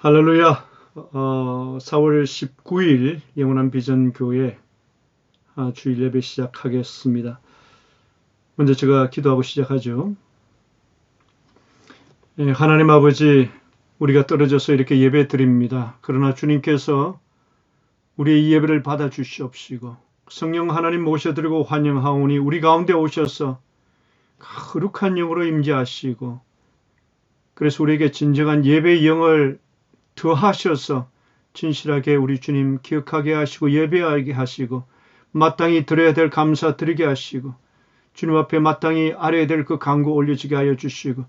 할렐루야. 4월 19일 영원한 비전 교회 주일 예배 시작하겠습니다. 먼저 제가 기도하고 시작하죠. 하나님 아버지, 우리가 떨어져서 이렇게 예배 드립니다. 그러나 주님께서 우리의 이 예배를 받아 주시옵시고 성령 하나님 모셔드리고 환영하오니 우리 가운데 오셔서 거룩한 영으로 임재하시고, 그래서 우리에게 진정한 예배의 영을 더하셔서 진실하게 우리 주님 기억하게 하시고 예배하게 하시고 마땅히 드려야 될 감사 드리게 하시고 주님 앞에 마땅히 아뢰야 될 그 간구 올려지게 하여 주시고,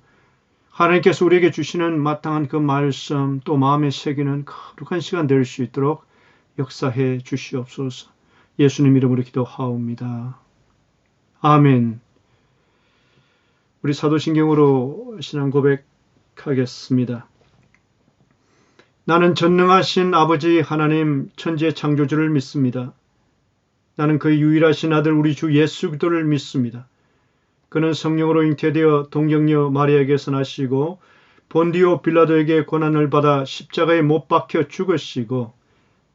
하나님께서 우리에게 주시는 마땅한 그 말씀 또 마음에 새기는 거룩한 시간 될 수 있도록 역사해 주시옵소서. 예수님 이름으로 기도하옵니다. 아멘. 우리 사도신경으로 신앙 고백하겠습니다. 나는 전능하신 아버지 하나님 천지의 창조주를 믿습니다. 나는 그의 유일하신 아들 우리 주 예수 그리스도를 믿습니다. 그는 성령으로 잉태되어 동정녀 마리아에게서 나시고 본디오 빌라도에게 고난을 받아 십자가에 못 박혀 죽으시고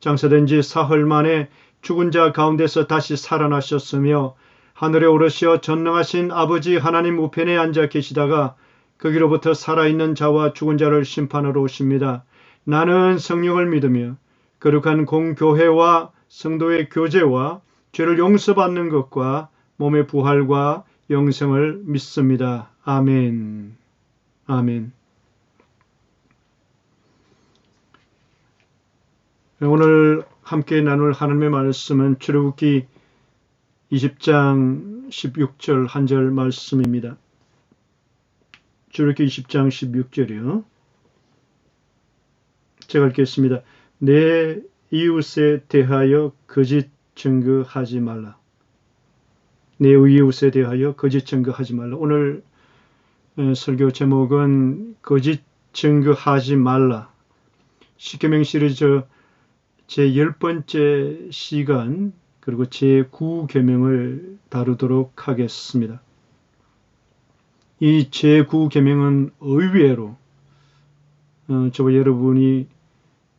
장사된 지 사흘 만에 죽은 자 가운데서 다시 살아나셨으며 하늘에 오르시어 전능하신 아버지 하나님 우편에 앉아 계시다가 거기로부터 살아있는 자와 죽은 자를 심판하러 오십니다. 나는 성령을 믿으며 거룩한 공교회와 성도의 교제와 죄를 용서받는 것과 몸의 부활과 영생을 믿습니다. 아멘. 아멘. 오늘 함께 나눌 하나님의 말씀은 출애굽기 20장 16절 한 절 말씀입니다. 출애굽기 20장 16절이요. 제가 읽겠습니다. 내 이웃에 대하여 거짓 증거하지 말라. 내 이웃에 대하여 거짓 증거하지 말라. 오늘 설교 제목은 거짓 증거하지 말라. 십계명 시리즈 제10번째 시간 그리고 제9계명을 다루도록 하겠습니다. 이 제9계명은 의외로 저와 여러분이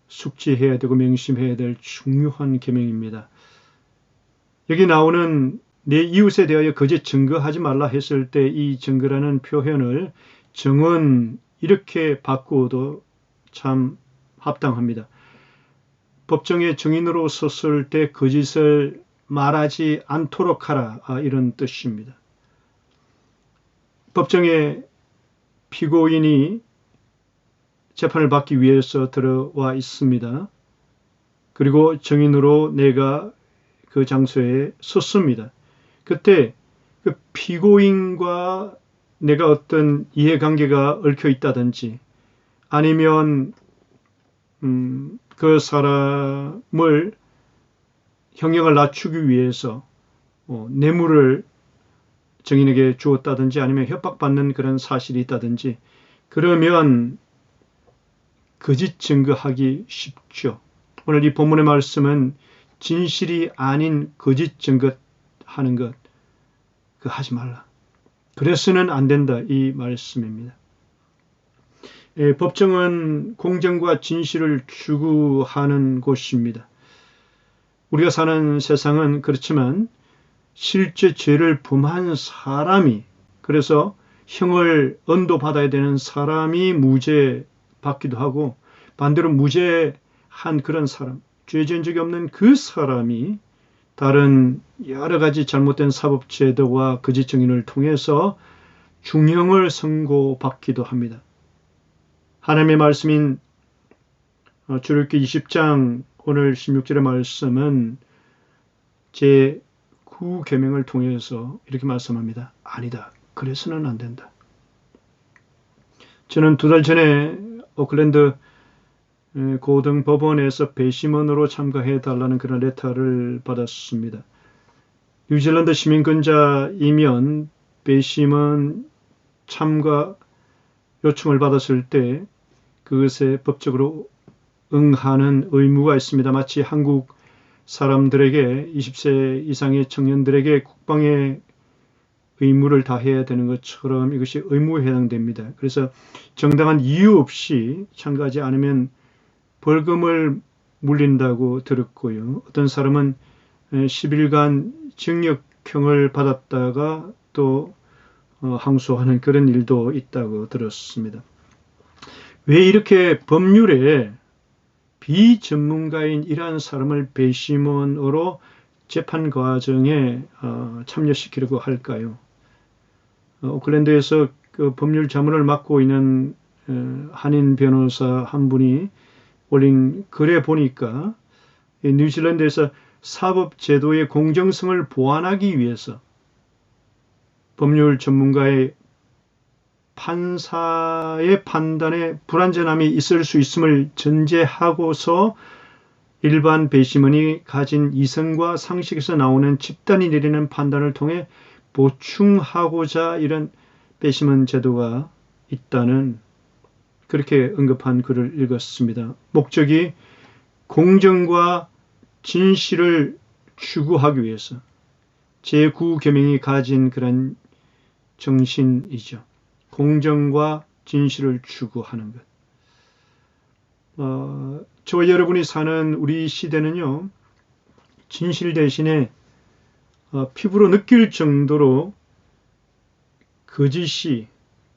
숙지해야 되고 명심해야 될 중요한 계명입니다. 여기 나오는 내 이웃에 대하여 거짓 증거하지 말라 했을 때 이 증거라는 표현을 정은 이렇게 바꾸어도 참 합당합니다. 법정의 증인으로 섰을 때 거짓을 말하지 않도록 하라, 이런 뜻입니다. 법정에 피고인이 재판을 받기 위해서 들어와 있습니다. 그리고 증인으로 내가 그 장소에 섰습니다. 그때 그 피고인과 내가 어떤 이해관계가 얽혀 있다든지 아니면 그 사람을 형량을 낮추기 위해서 뇌물을 증인에게 주었다든지 아니면 협박받는 그런 사실이 있다든지 그러면 거짓 증거하기 쉽죠. 오늘 이 본문의 말씀은 진실이 아닌 거짓 증거하는 것, 그거 하지 말라. 그래서는 안 된다, 이 말씀입니다. 법정은 공정과 진실을 추구하는 곳입니다. 우리가 사는 세상은 그렇지만 실제 죄를 범한 사람이, 그래서 형을 언도받아야 되는 사람이 무죄 받기도 하고 반대로 무죄한 그런 사람, 죄 지은 적이 없는 그 사람이 다른 여러 가지 잘못된 사법제도와 거짓 증인을 통해서 중형을 선고받기도 합니다. 하나님의 말씀인 출애굽기 20장 오늘 16절의 말씀은 제9계명을 통해서 이렇게 말씀합니다. 아니다. 그래서는 안 된다. 저는 2달 전에 오클랜드 고등법원에서 배심원으로 참가해달라는 그런 레터를 받았습니다. 뉴질랜드 시민권자이면 배심원 참가 요청을 받았을 때 그것에 법적으로 응하는 의무가 있습니다. 마치 한국 사람들에게 20세 이상의 청년들에게 국방의 의무를 다해야 되는 것처럼 이것이 의무에 해당됩니다. 그래서 정당한 이유 없이 참가하지 않으면 벌금을 물린다고 들었고요. 어떤 사람은 10일간 징역형을 받았다가 또 항소하는 그런 일도 있다고 들었습니다. 왜 이렇게 법률에 비전문가인 이러한 사람을 배심원으로 재판 과정에 참여시키려고 할까요? 오클랜드에서 그 법률 자문을 맡고 있는 한인 변호사 한 분이 올린 글에 보니까 뉴질랜드에서 사법제도의 공정성을 보완하기 위해서 법률 전문가의 판사의 판단에 불완전함이 있을 수 있음을 전제하고서 일반 배심원이 가진 이성과 상식에서 나오는 집단이 내리는 판단을 통해 보충하고자 이런 배심원 제도가 있다는 그렇게 언급한 글을 읽었습니다. 목적이 공정과 진실을 추구하기 위해서 제9계명이 가진 그런 정신이죠. 공정과 진실을 추구하는 것. 저와 여러분이 사는 우리 시대는요, 진실 대신에 피부로 느낄 정도로 거짓이,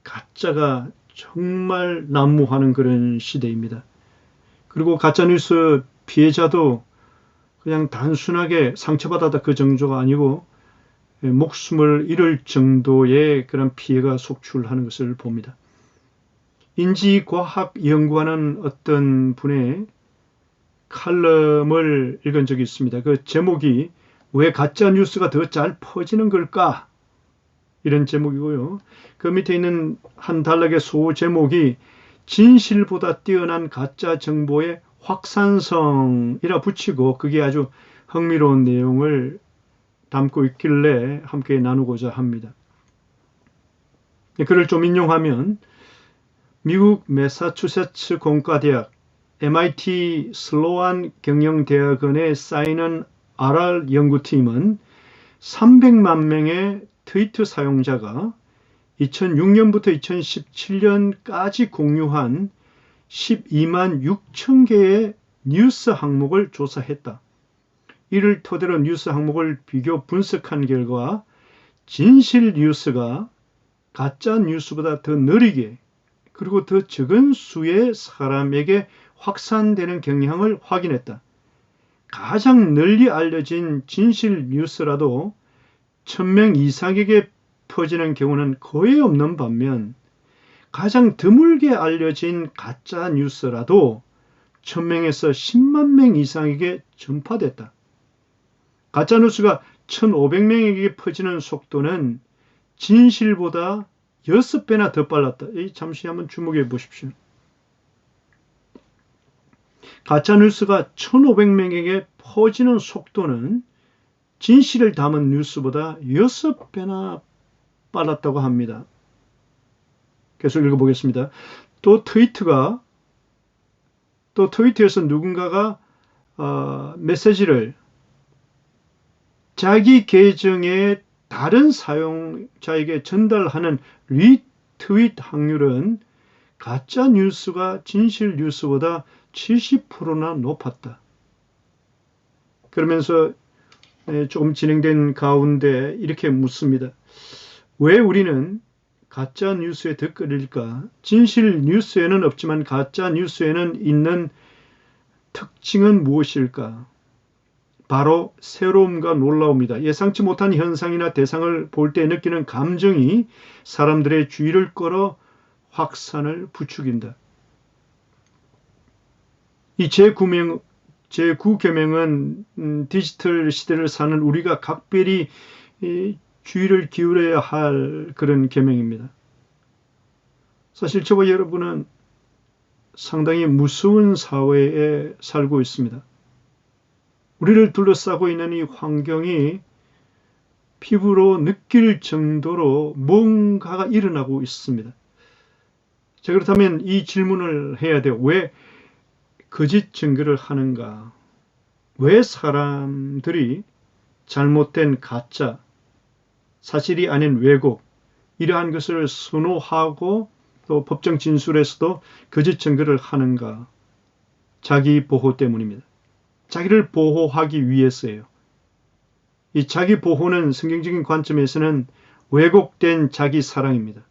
가짜가 정말 난무하는 그런 시대입니다. 그리고 가짜뉴스 피해자도 그냥 단순하게 상처받았다 그 정도가 아니고 목숨을 잃을 정도의 그런 피해가 속출하는 것을 봅니다. 인지과학 연구하는 어떤 분의 칼럼을 읽은 적이 있습니다. 그 제목이 왜 가짜 뉴스가 더 잘 퍼지는 걸까? 이런 제목이고요. 그 밑에 있는 한 단락의 소 제목이 진실보다 뛰어난 가짜 정보의 확산성이라 붙이고 그게 아주 흥미로운 내용을 담고 있길래 함께 나누고자 합니다. 글을 좀 인용하면 미국 매사추세츠 공과대학 MIT 슬로안 경영대학원에 쌓이는 RR 연구팀은 300만 명의 트위터 사용자가 2006년부터 2017년까지 공유한 12만 6천 개의 뉴스 항목을 조사했다. 이를 토대로 뉴스 항목을 비교 분석한 결과 진실 뉴스가 가짜 뉴스보다 더 느리게 그리고 더 적은 수의 사람에게 확산되는 경향을 확인했다. 가장 널리 알려진 진실 뉴스라도 1000명 이상에게 퍼지는 경우는 거의 없는 반면 가장 드물게 알려진 가짜 뉴스라도 1000명에서 10만 명 이상에게 전파됐다. 가짜 뉴스가 1500명에게 퍼지는 속도는 진실보다 6배나 더 빨랐다. 잠시 한번 주목해 보십시오. 가짜 뉴스가 1500명에게 퍼지는 속도는 진실을 담은 뉴스보다 6배나 빨랐다고 합니다. 계속 읽어보겠습니다. 또 트위터에서 누군가가 메시지를 자기 계정의 다른 사용자에게 전달하는 리트윗 확률은 가짜 뉴스가 진실 뉴스보다 70%나 높았다. 그러면서 조금 진행된 가운데 이렇게 묻습니다. 왜 우리는 가짜 뉴스에 더 끌릴까? 진실 뉴스에는 없지만 가짜 뉴스에는 있는 특징은 무엇일까? 바로 새로움과 놀라움이다. 예상치 못한 현상이나 대상을 볼 때 느끼는 감정이 사람들의 주의를 끌어 확산을 부추긴다. 이 제9계명은 디지털 시대를 사는 우리가 각별히 주의를 기울여야 할 그런 계명입니다. 사실 저와 여러분은 상당히 무서운 사회에 살고 있습니다. 우리를 둘러싸고 있는 이 환경이 피부로 느낄 정도로 뭔가가 일어나고 있습니다. 자, 그렇다면 이 질문을 해야 돼요. 왜 거짓 증거를 하는가? 왜 사람들이 잘못된 가짜, 사실이 아닌 왜곡, 이러한 것을 선호하고 또 법정 진술에서도 거짓 증거를 하는가? 자기 보호 때문입니다. 자기를 보호하기 위해서예요. 이 자기 보호는 성경적인 관점에서는 왜곡된 자기 사랑입니다.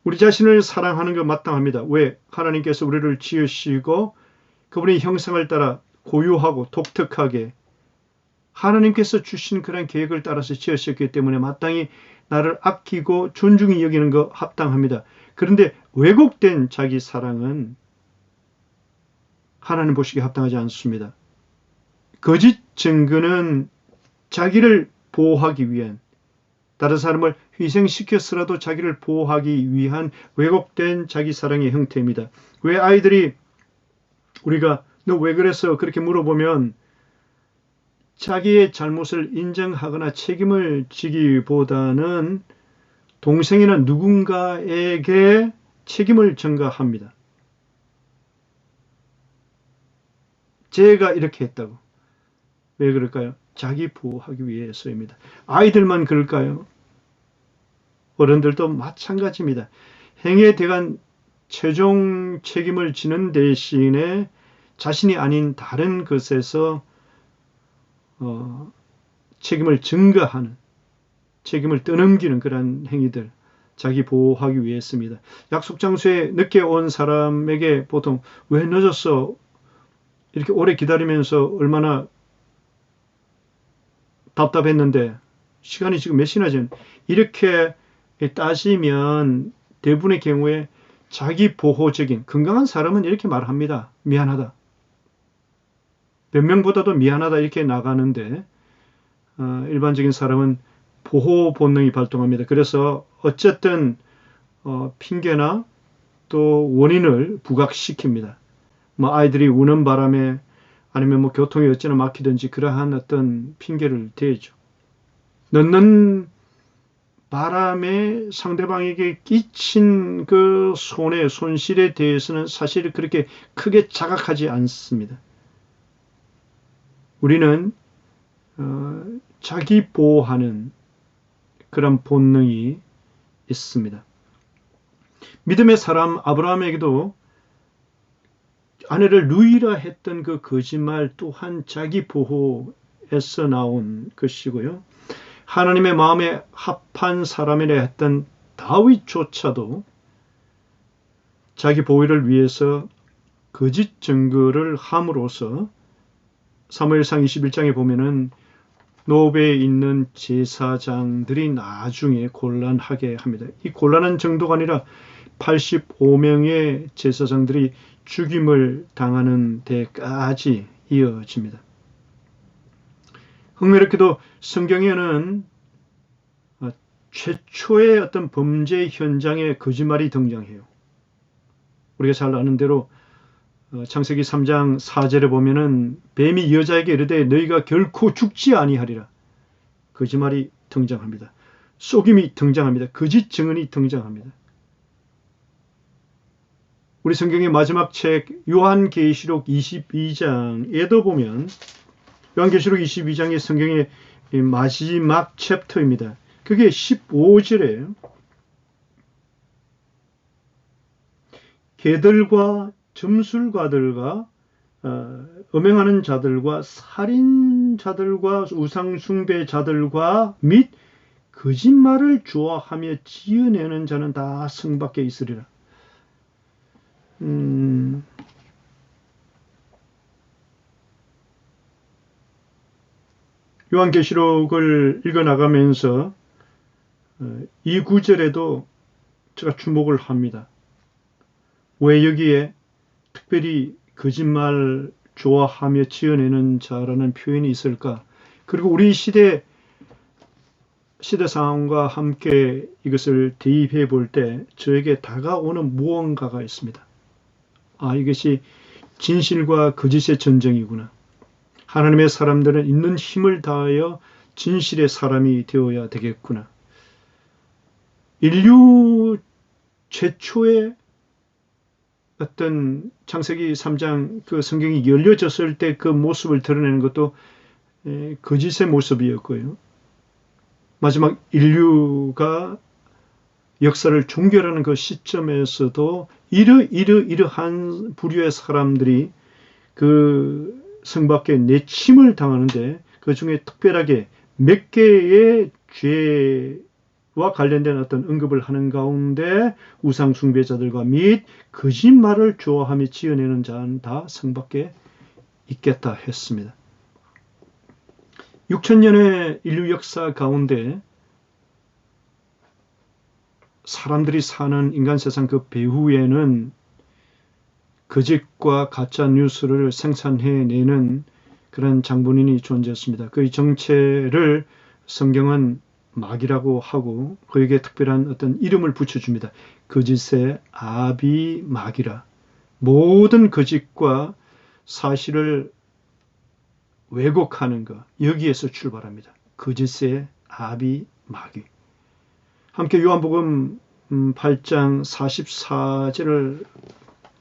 우리 자신을 사랑하는 것 마땅합니다. 왜? 하나님께서 우리를 지으시고 그분의 형상을 따라 고유하고 독특하게 하나님께서 주신 그런 계획을 따라서 지으셨기 때문에 마땅히 나를 아끼고 존중히 여기는 거 합당합니다. 그런데 왜곡된 자기 사랑은 하나님 보시기에 합당하지 않습니다. 거짓 증거는 자기를 보호하기 위한, 다른 사람을 희생시켜서라도 자기를 보호하기 위한 왜곡된 자기 사랑의 형태입니다. 왜 아이들이 우리가 너 왜 그랬어? 그렇게 물어보면 자기의 잘못을 인정하거나 책임을 지기보다는 동생이나 누군가에게 책임을 전가합니다. 제가 이렇게 했다고. 왜 그럴까요? 자기 보호하기 위해서입니다. 아이들만 그럴까요? 어른들도 마찬가지입니다. 행위에 대한 최종 책임을 지는 대신에 자신이 아닌 다른 것에서 책임을 증가하는, 책임을 떠넘기는 그런 행위들, 자기 보호하기 위해서입니다. 약속 장소에 늦게 온 사람에게 보통 왜 늦었어? 이렇게 오래 기다리면서 얼마나 답답했는데 시간이 지금 몇 시나 전 이렇게 따지면 대부분의 경우에 자기 보호적인 건강한 사람은 이렇게 말합니다. 미안하다. 몇 명보다도 미안하다 이렇게 나가는데 일반적인 사람은 보호 본능이 발동합니다. 그래서 어쨌든 핑계나 또 원인을 부각시킵니다. 뭐 아이들이 우는 바람에 아니면 뭐 교통이 어찌나 막히든지 그러한 어떤 핑계를 대죠. 늦는 바람에 상대방에게 끼친 그 손실에 대해서는 사실 그렇게 크게 자각하지 않습니다. 우리는 자기 보호하는 그런 본능이 있습니다. 믿음의 사람 아브라함에게도 아내를 누이라 했던 그 거짓말 또한 자기 보호에서 나온 것이고요. 하나님의 마음에 합한 사람이라 했던 다윗조차도 자기 보호를 위해서 거짓 증거를 함으로써 사무엘상 21장에 보면은 노베에 있는 제사장들이 나중에 곤란하게 합니다. 이 곤란한 정도가 아니라 85명의 제사장들이 죽임을 당하는 데까지 이어집니다. 흥미롭게도 성경에는 최초의 어떤 범죄 현장에 거짓말이 등장해요. 우리가 잘 아는 대로 창세기 3장 4절에 보면은 뱀이 여자에게 이르되 너희가 결코 죽지 아니하리라. 거짓말이 등장합니다. 속임이 등장합니다. 거짓 증언이 등장합니다. 우리 성경의 마지막 책 요한계시록 22장에도 보면 요한계시록 22장이 성경의 마지막 챕터입니다. 그게 15절에 개들과 점술가들과 음행하는 자들과 살인자들과 우상숭배자들과 및 거짓말을 좋아하며 지어내는 자는 다 성 밖에 있으리라. 요한계시록을 읽어나가면서 이 구절에도 제가 주목을 합니다. 왜 여기에 특별히 거짓말 좋아하며 지어내는 자라는 표현이 있을까? 그리고 우리 시대 상황과 함께 이것을 대입해 볼 때 저에게 다가오는 무언가가 있습니다. 아, 이것이 진실과 거짓의 전쟁이구나. 하나님의 사람들은 있는 힘을 다하여 진실의 사람이 되어야 되겠구나. 인류 최초의 어떤 창세기 3장 그 성경이 열려졌을 때 그 모습을 드러내는 것도 거짓의 모습이었고요. 마지막 인류가 역사를 종결하는 그 시점에서도 이러한 부류의 사람들이 그 성밖에 내침을 당하는데, 그 중에 특별하게 몇 개의 죄와 관련된 어떤 언급을 하는 가운데 우상 숭배자들과 및 거짓말을 좋아하며 지어내는 자는 다 성밖에 있겠다 했습니다. 6천년의 인류 역사 가운데 사람들이 사는 인간 세상 그 배후에는 거짓과 가짜 뉴스를 생산해내는 그런 장본인이 존재했습니다. 그의 정체를 성경은 마귀라고 하고 그에게 특별한 어떤 이름을 붙여줍니다. 거짓의 아비 마귀라. 모든 거짓과 사실을 왜곡하는 것, 여기에서 출발합니다. 거짓의 아비 마귀. 함께 요한복음 8장 44절을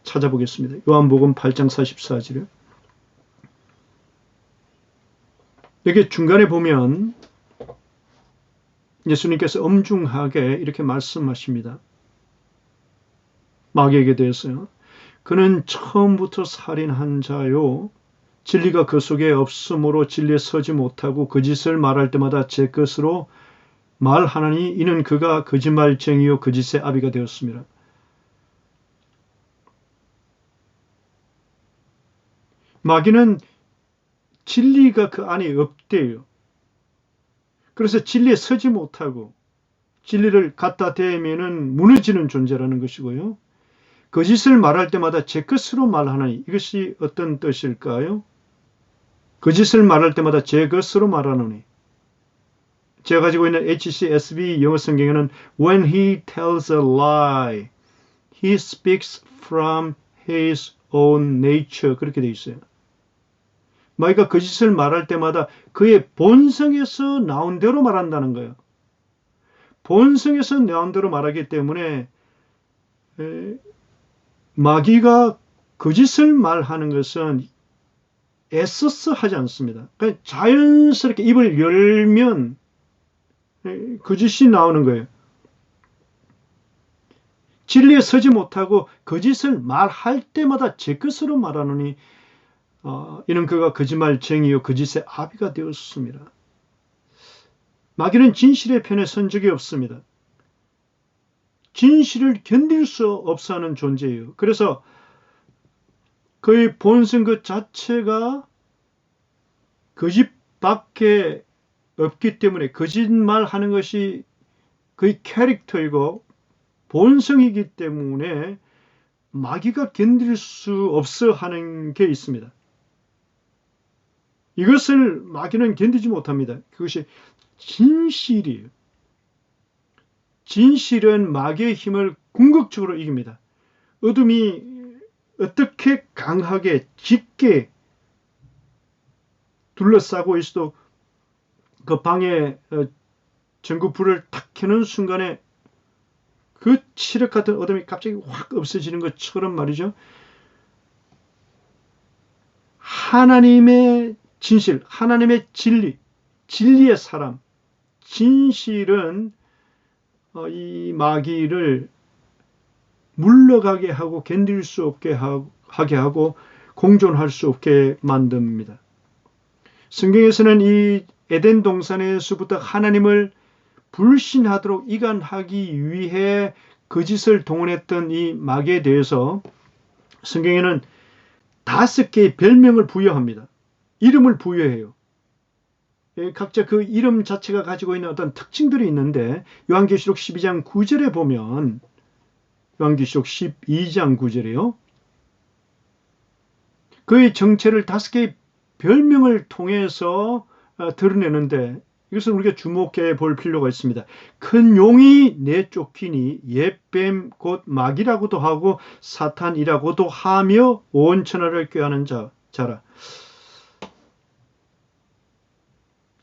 찾아보겠습니다. 요한복음 8장 44절이요. 여기 중간에 보면 예수님께서 엄중하게 이렇게 말씀하십니다. 마귀에게 대해서요. 그는 처음부터 살인한 자요. 진리가 그 속에 없으므로 진리에 서지 못하고 거짓을 말할 때마다 제 것으로 말하나니 이는 그가 거짓말쟁이요 거짓의 아비가 되었습니다. 마귀는 진리가 그 안에 없대요. 그래서 진리에 서지 못하고 진리를 갖다 대면은 무너지는 존재라는 것이고요. 거짓을 말할 때마다 제 것으로 말하나니 이것이 어떤 뜻일까요? 거짓을 말할 때마다 제 것으로 말하노니. 제가 가지고 있는 HCSB 영어 성경에는 When he tells a lie, he speaks from his own nature 그렇게 되어 있어요. 마귀가 거짓을 말할 때마다 그의 본성에서 나온 대로 말한다는 거예요. 본성에서 나온 대로 말하기 때문에 마귀가 거짓을 말하는 것은 애써서 하지 않습니다. 그냥 자연스럽게 입을 열면 거짓이 나오는 거예요. 진리에 서지 못하고 거짓을 말할 때마다 제 것으로 말하노니 이는 그가 거짓말쟁이요 거짓의 아비가 되었습니다. 마귀는 진실의 편에 선 적이 없습니다. 진실을 견딜 수 없어 하는 존재예요. 그래서 그의 본성 그 자체가 거짓밖에 없기 때문에 거짓말하는 것이 그의 캐릭터이고 본성이기 때문에 마귀가 견딜 수 없어 하는 게 있습니다. 이것을 마귀는 견디지 못합니다. 그것이 진실이에요. 진실은 마귀의 힘을 궁극적으로 이깁니다. 어둠이 어떻게 강하게 짙게 둘러싸고 있어도 그 방에 전구불을 탁 켜는 순간에 그 칠흑 같은 어둠이 갑자기 확 없어지는 것처럼 말이죠. 하나님의 진실, 하나님의 진리, 진리의 사람, 진실은 이 마귀를 물러가게 하고 견딜 수 없게 하게 하고 공존할 수 없게 만듭니다. 성경에서는 이 에덴 동산에서부터 하나님을 불신하도록 이간하기 위해 거짓을 동원했던 이 마귀에 대해서 성경에는 5개의 별명을 부여합니다. 이름을 부여해요. 각자 그 이름 자체가 가지고 있는 어떤 특징들이 있는데 요한계시록 12장 9절에 보면 요한계시록 12장 9절이요. 그의 정체를 5개의 별명을 통해서 드러내는데 이것은 우리가 주목해 볼 필요가 있습니다. 큰 용이 내쫓기니 옛뱀 곧 마귀라고도 하고 사탄이라고도 하며 온 천하를 꾀하는 자라.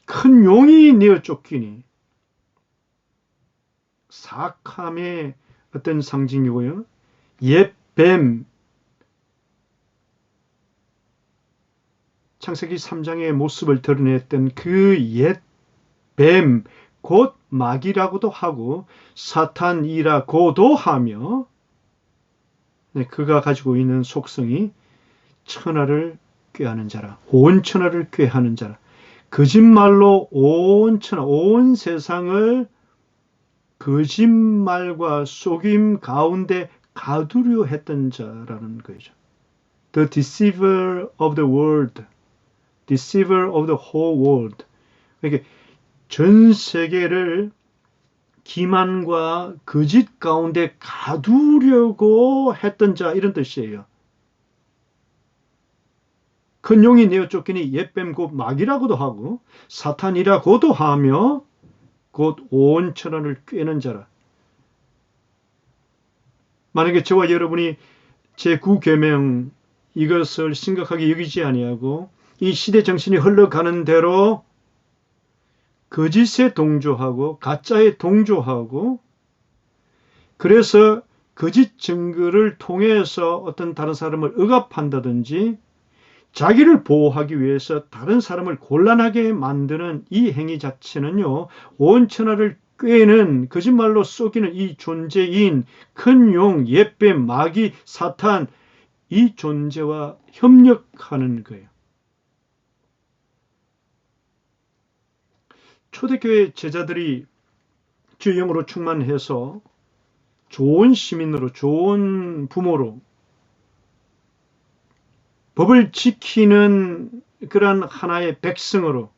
큰 용이 내어 쫓기니 사악함의 어떤 상징이고요. 옛뱀 창세기 3장의 모습을 드러냈던 그 옛뱀 곧 마귀라고도 하고 사탄이라고도 하며, 네, 그가 가지고 있는 속성이 천하를 꾀하는 자라, 온 천하를 꾀하는 자라, 거짓말로 온 천하, 온 세상을 거짓말과 속임 가운데 가두려 했던 자라는 거죠. The deceiver of the world, deceiver of the whole world. 그러니까 전 세계를 기만과 거짓 가운데 가두려고 했던 자, 이런 뜻이에요. 큰 용이 내어 쫓기니 옛뱀 곧 마귀라고도 하고 사탄이라고도 하며 곧 온 천하를 꾀는 자라. 만약에 저와 여러분이 제9계명 이것을 심각하게 여기지 아니하고 이 시대 정신이 흘러가는 대로 거짓에 동조하고 가짜에 동조하고, 그래서 거짓 증거를 통해서 어떤 다른 사람을 억압한다든지 자기를 보호하기 위해서 다른 사람을 곤란하게 만드는 이 행위 자체는요, 온 천하를 꾀는 거짓말로 속이는 이 존재인 큰 용, 옛뱀, 마귀, 사탄, 이 존재와 협력하는 거예요. 초대교회 제자들이 주의 영으로 충만해서 좋은 시민으로, 좋은 부모로, 법을 지키는 그런 하나의 백성으로,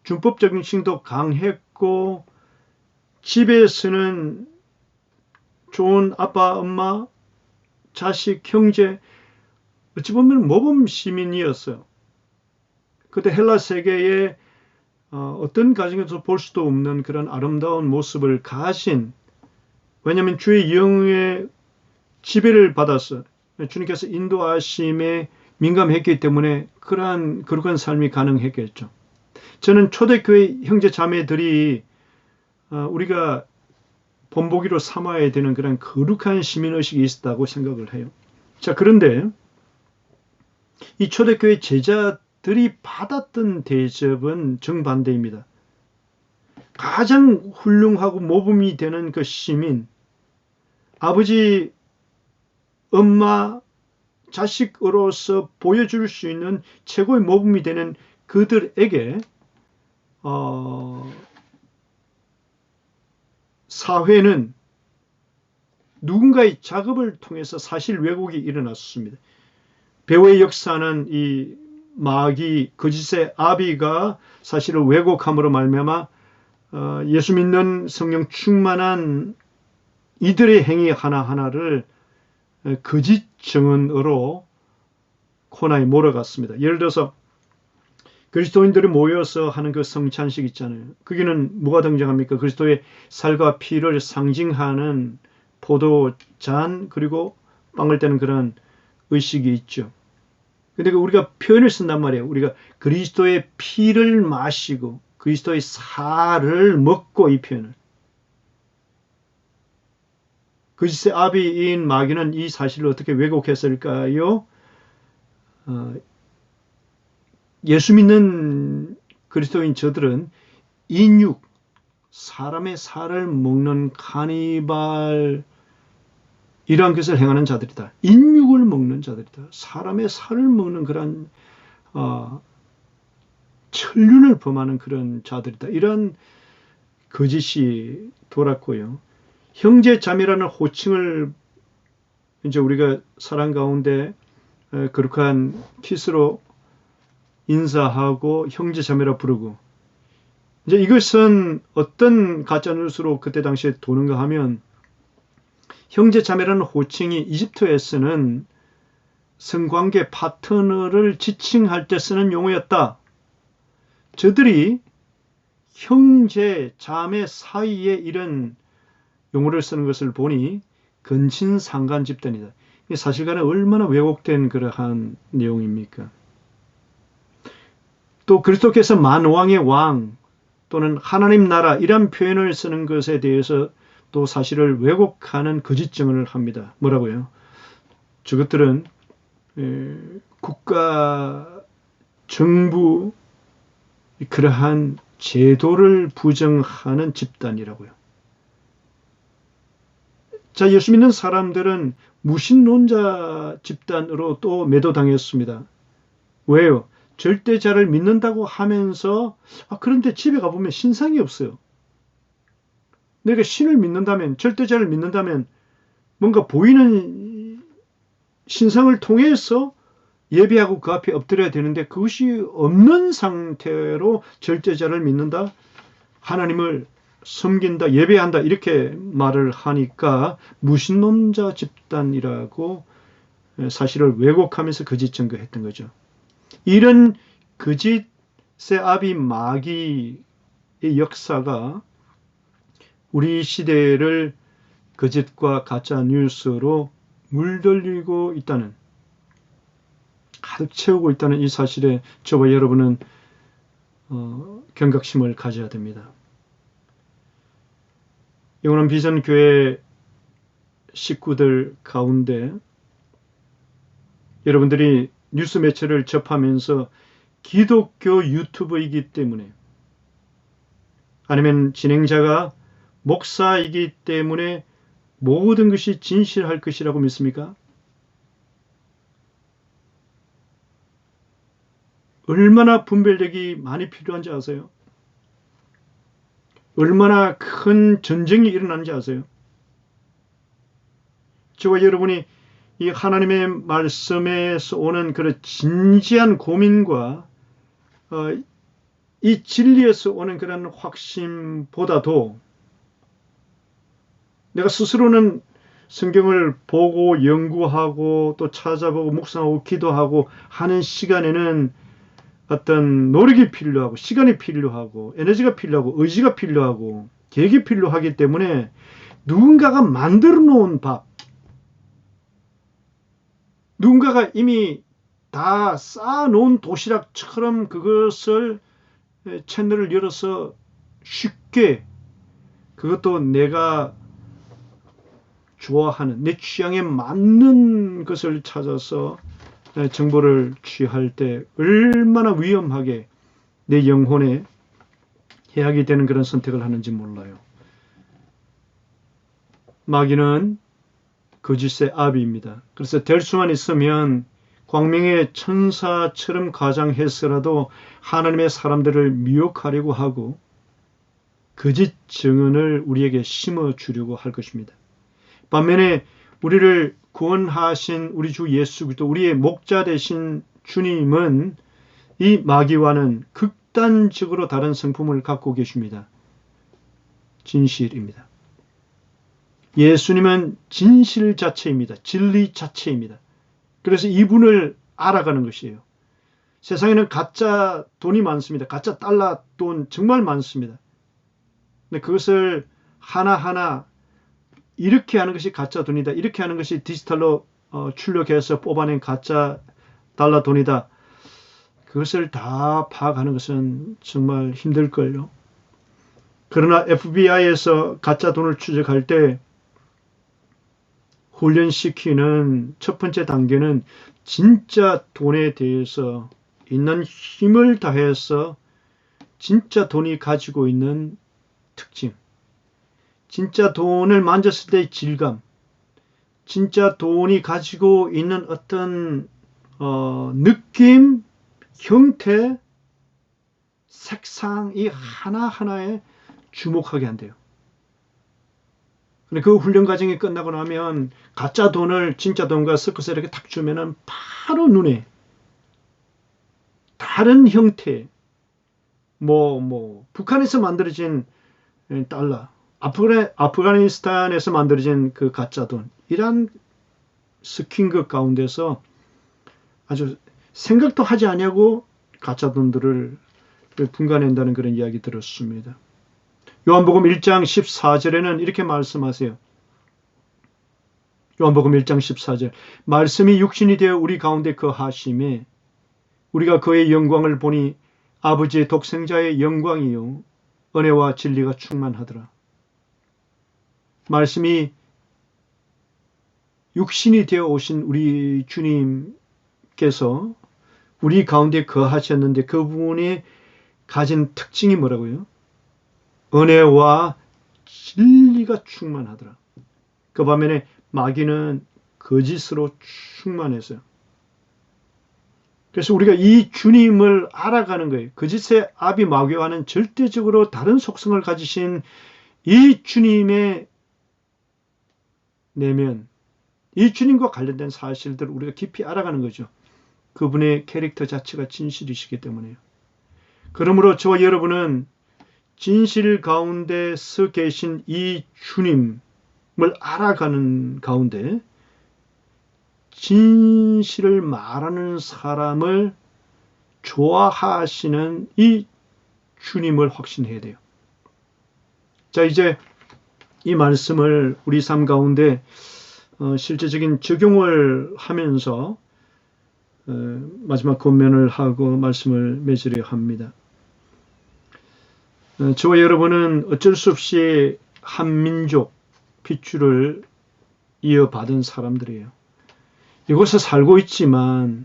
준법적인 정신도 강했고, 집에서는 좋은 아빠, 엄마, 자식, 형제, 어찌 보면 모범 시민이었어요. 그때 헬라 세계에 어떤 가정에서 볼 수도 없는 그런 아름다운 모습을 가진, 왜냐하면 주의 영의 지배를 받아서 주님께서 인도하심에 민감했기 때문에 그러한 거룩한 삶이 가능했겠죠. 저는 초대교회 형제 자매들이 우리가 본보기로 삼아야 되는 그런 거룩한 시민의식이 있었다고 생각을 해요. 자, 그런데 이 초대교회 제자들이 받았던 대접은 정반대입니다. 가장 훌륭하고 모범이 되는 그 시민, 아버지, 엄마, 자식으로서 보여줄 수 있는 최고의 모범이 되는 그들에게 사회는 누군가의 작업을 통해서 사실 왜곡이 일어났습니다. 배후의 역사는 이 마귀, 거짓의 아비가 사실을 왜곡함으로 말미암아 예수 믿는 성령 충만한 이들의 행위 하나하나를 거짓 증언으로 코너에 몰아갔습니다. 예를 들어서 그리스도인들이 모여서 하는 그 성찬식 있잖아요. 거기는 뭐가 등장합니까? 그리스도의 살과 피를 상징하는 포도잔 그리고 빵을 떼는 그런 의식이 있죠. 근데 우리가 표현을 쓴단 말이에요. 우리가 그리스도의 피를 마시고 그리스도의 살을 먹고, 이 표현을. 거짓의 아비인 마귀는 이 사실을 어떻게 왜곡했을까요? 예수 믿는 그리스도인 저들은 인육, 사람의 살을 먹는 카니발, 이러한 것을 행하는 자들이다. 인육을 먹는 자들이다. 사람의 살을 먹는 그런 천륜을 범하는 그런 자들이다. 이런 거짓이 돌았고요. 형제 자매라는 호칭을 이제 우리가 사랑 가운데 거룩한 키스로 인사하고 형제 자매라 부르고, 이제 이것은 어떤 가짜뉴스로 그때 당시에 도는가 하면, 형제 자매라는 호칭이 이집트에서는 성관계 파트너를 지칭할 때 쓰는 용어였다. 저들이 형제 자매 사이에 이런 용어를 쓰는 것을 보니 근친상간 집단이다. 사실간에 얼마나 왜곡된 그러한 내용입니까? 또 그리스도께서 만왕의 왕 또는 하나님 나라, 이런 표현을 쓰는 것에 대해서 또 사실을 왜곡하는 거짓 증언을 합니다. 뭐라고요? 저것들은 국가, 정부, 그러한 제도를 부정하는 집단이라고요. 자, 예수 믿는 사람들은 무신론자 집단으로 또 매도당했습니다. 왜요? 절대자를 믿는다고 하면서 그런데 집에 가보면 신상이 없어요. 내가 신을 믿는다면, 절대자를 믿는다면 뭔가 보이는 신상을 통해서 예배하고 그 앞에 엎드려야 되는데 그것이 없는 상태로 절대자를 믿는다, 하나님을 섬긴다, 예배한다 이렇게 말을 하니까 무신론자 집단이라고 사실을 왜곡하면서 거짓 증거했던 거죠. 이런 거짓의 아비 마귀의 역사가 우리 시대를 거짓과 가짜 뉴스로 물들이고 있다는, 가득 채우고 있다는 이 사실에 저와 여러분은 경각심을 가져야 됩니다. 영원한 비전교회 식구들 가운데 여러분들이 뉴스 매체를 접하면서 기독교 유튜브이기 때문에, 아니면 진행자가 목사이기 때문에 모든 것이 진실할 것이라고 믿습니까? 얼마나 분별력이 많이 필요한지 아세요? 얼마나 큰 전쟁이 일어나는지 아세요? 저와 여러분이 이 하나님의 말씀에서 오는 그런 진지한 고민과 이 진리에서 오는 그런 확신보다도 내가 스스로는 성경을 보고 연구하고 또 찾아보고 묵상하고 기도하고 하는 시간에는 어떤 노력이 필요하고 시간이 필요하고 에너지가 필요하고 의지가 필요하고 계획이 필요하기 때문에 누군가가 만들어 놓은 밥, 누군가가 이미 다 쌓아놓은 도시락처럼 그것을 채널을 열어서 쉽게, 그것도 내가 좋아하는 내 취향에 맞는 것을 찾아서 정보를 취할 때 얼마나 위험하게 내 영혼에 해악이 되는 그런 선택을 하는지 몰라요. 마귀는 거짓의 아비입니다. 그래서 될 수만 있으면 광명의 천사처럼 가장해서라도 하나님의 사람들을 미혹하려고 하고 거짓 증언을 우리에게 심어주려고 할 것입니다. 반면에 우리를 구원하신 우리 주 예수 그리스도, 우리의 목자 되신 주님은 이 마귀와는 극단적으로 다른 성품을 갖고 계십니다. 진실입니다. 예수님은 진실 자체입니다. 진리 자체입니다. 그래서 이분을 알아가는 것이에요. 세상에는 가짜 돈이 많습니다. 가짜 달러 돈 정말 많습니다. 근데 그것을 하나하나 이렇게 하는 것이 가짜 돈이다, 이렇게 하는 것이 디지털로 출력해서 뽑아낸 가짜 달러 돈이다, 그것을 다 파악하는 것은 정말 힘들걸요. 그러나 FBI에서 가짜 돈을 추적할 때 훈련시키는 첫 번째 단계는 진짜 돈에 대해서 있는 힘을 다해서 진짜 돈이 가지고 있는 특징, 진짜 돈을 만졌을 때의 질감, 진짜 돈이 가지고 있는 어떤 느낌, 형태, 색상, 이 하나하나에 주목하게 한대요. 근데 그 훈련 과정이 끝나고 나면 가짜 돈을 진짜 돈과 섞어서 이렇게 탁 주면은 바로 눈에 다른 형태, 북한에서 만들어진 달러, 아프가니스탄에서 만들어진 그 가짜 돈, 이런 스킨 것 가운데서 아주 생각도 하지 않냐고 가짜 돈들을 분간한다는 그런 이야기 들었습니다. 요한복음 1장 14절에는 이렇게 말씀하세요. 요한복음 1장 14절, 말씀이 육신이 되어 우리 가운데 거하심에 우리가 그의 영광을 보니 아버지의 독생자의 영광이요 은혜와 진리가 충만하더라. 말씀이 육신이 되어 오신 우리 주님께서 우리 가운데 거하셨는데 그분의 가진 특징이 뭐라고요? 은혜와 진리가 충만하더라. 그 반면에 마귀는 거짓으로 충만했어요. 그래서 우리가 이 주님을 알아가는 거예요. 거짓의 아비 마귀와는 절대적으로 다른 속성을 가지신 이 주님의 내면, 이 주님과 관련된 사실들을 우리가 깊이 알아가는 거죠. 그분의 캐릭터 자체가 진실이시기 때문에요. 그러므로 저와 여러분은 진실 가운데 서 계신 이 주님을 알아가는 가운데 진실을 말하는 사람을 좋아하시는 이 주님을 확신해야 돼요. 자, 이제 이 말씀을 우리 삶 가운데 실제적인 적용을 하면서 마지막 권면을 하고 말씀을 맺으려 합니다. 저와 여러분은 어쩔 수 없이 한민족 핏줄을 이어받은 사람들이에요. 이곳에 살고 있지만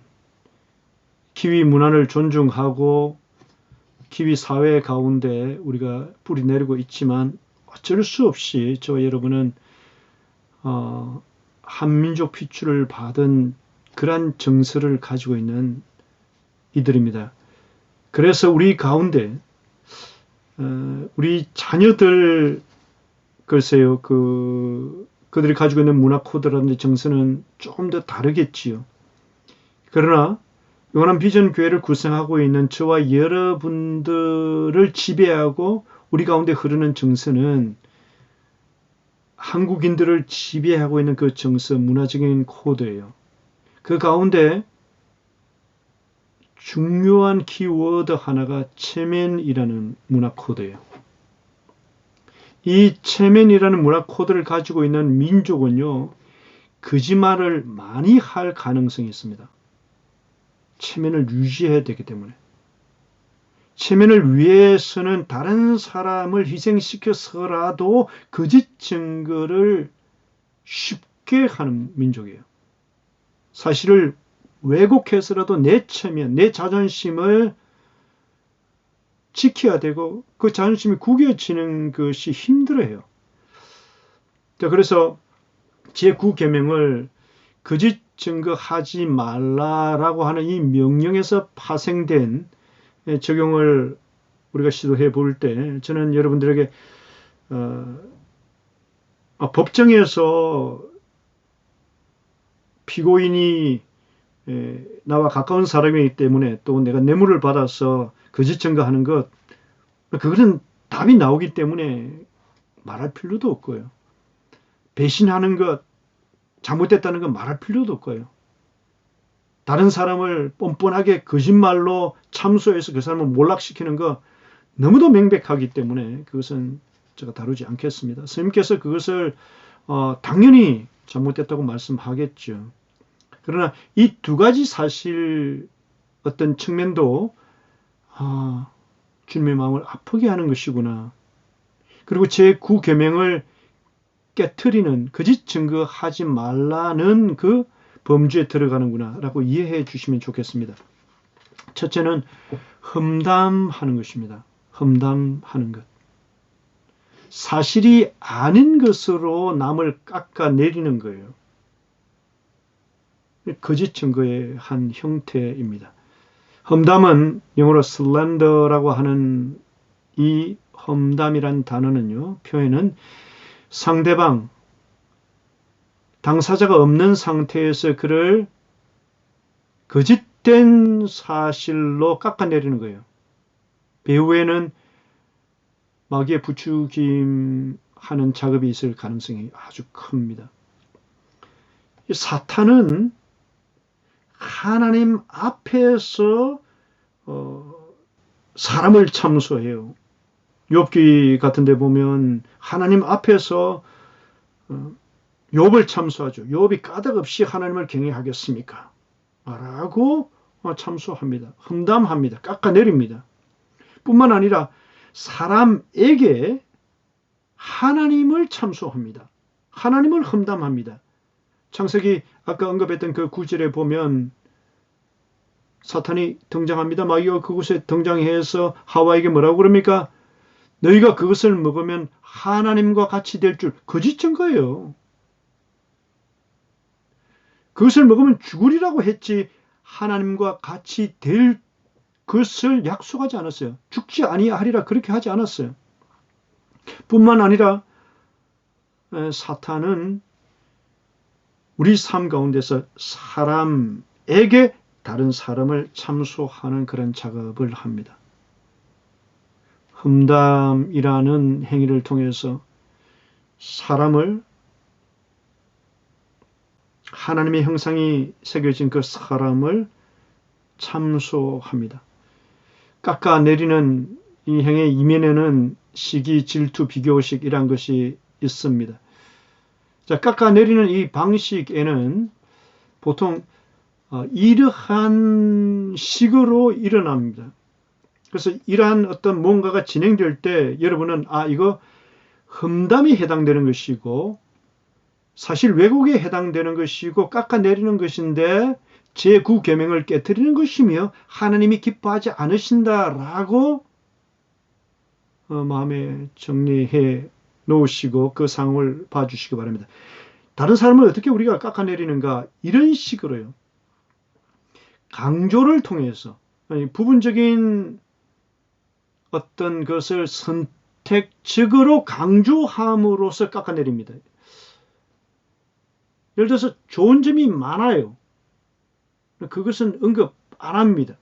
키위 문화를 존중하고 키위 사회 가운데 우리가 뿌리 내리고 있지만 어쩔 수 없이 저와 여러분은 한민족 핏줄을 받은 그러한 정서를 가지고 있는 이들입니다. 그래서 우리 가운데 우리 자녀들 글쎄요 그들이 가지고 있는 문화 코드라든지 정서는 조금 더 다르겠지요. 그러나 영원한 비전 교회를 구성하고 있는 저와 여러분들을 지배하고 우리 가운데 흐르는 정서는 한국인들을 지배하고 있는 그 정서, 문화적인 코드예요. 그 가운데 중요한 키워드 하나가 체면이라는 문화 코드예요. 이 체면이라는 문화 코드를 가지고 있는 민족은요, 거짓말을 많이 할 가능성이 있습니다. 체면을 유지해야 되기 때문에. 체면을 위해서는 다른 사람을 희생시켜서라도 거짓 증거를 쉽게 하는 민족이에요. 사실을 왜곡해서라도 내 체면, 내 자존심을 지켜야 되고 그 자존심이 구겨지는 것이 힘들어요. 그래서 제9계명을 거짓 증거하지 말라라고 하는 이 명령에서 파생된 적용을 우리가 시도해 볼 때 저는 여러분들에게 법정에서 피고인이 나와 가까운 사람이기 때문에 또 내가 뇌물을 받아서 거짓 증거하는 것 그것은 답이 나오기 때문에 말할 필요도 없고요. 배신하는 것 잘못됐다는 건 말할 필요도 없고요. 다른 사람을 뻔뻔하게 거짓말로 참소해서 그 사람을 몰락시키는 거 너무도 명백하기 때문에 그것은 제가 다루지 않겠습니다. 스님께서 그것을 당연히 잘못됐다고 말씀하겠죠. 그러나 이 두 가지 사실 어떤 측면도 주님의 마음을 아프게 하는 것이구나. 그리고 제9계명을 깨트리는 거짓 증거하지 말라는 그 범주에 들어가는구나 라고 이해해 주시면 좋겠습니다. 첫째는 험담하는 것입니다. 험담하는 것. 사실이 아닌 것으로 남을 깎아내리는 거예요. 거짓 증거의 한 형태입니다. 험담은 영어로 slander라고 하는 이 험담이란 단어는요, 표현은 상대방, 당사자가 없는 상태에서 그를 거짓된 사실로 깎아내리는 거예요. 배후에는 마귀의 부추김하는 작업이 있을 가능성이 아주 큽니다. 사탄은 하나님 앞에서 사람을 참소해요. 욥기 같은 데 보면 하나님 앞에서 욥을 참소하죠. 욥이 까닭없이 하나님을 경외하겠습니까? 라고 참소합니다. 험담합니다. 깎아내립니다. 뿐만 아니라 사람에게 하나님을 참소합니다. 하나님을 험담합니다. 창세기 아까 언급했던 그 구절에 보면 사탄이 등장합니다. 마귀가 그곳에 등장해서 하와에게 뭐라고 그럽니까? 너희가 그것을 먹으면 하나님과 같이 될 줄 거짓 증거예요. 그것을 먹으면 죽으리라고 했지 하나님과 같이 될 것을 약속하지 않았어요. 죽지 아니하리라 그렇게 하지 않았어요. 뿐만 아니라 사탄은 우리 삶 가운데서 사람에게 다른 사람을 참소하는 그런 작업을 합니다. 흠담이라는 행위를 통해서 사람을 하나님의 형상이 새겨진 그 사람을 참소합니다. 깎아내리는 이 행의 이면에는 시기, 질투, 비교식이란 것이 있습니다. 자, 깎아내리는 이 방식에는 보통 이러한 식으로 일어납니다. 그래서 이러한 어떤 뭔가가 진행될 때 여러분은 이거 흠담이 해당되는 것이고 사실 왜곡에 해당되는 것이고 깎아내리는 것인데 제9계명을 깨트리는 것이며 하나님이 기뻐하지 않으신다라고 마음에 정리해 놓으시고 그 상황을 봐주시기 바랍니다. 다른 사람을 어떻게 우리가 깎아내리는가? 이런 식으로요. 강조를 통해서 부분적인 어떤 것을 선택적으로 강조함으로써 깎아내립니다. 예를 들어서 좋은 점이 많아요. 그것은 언급 안 합니다.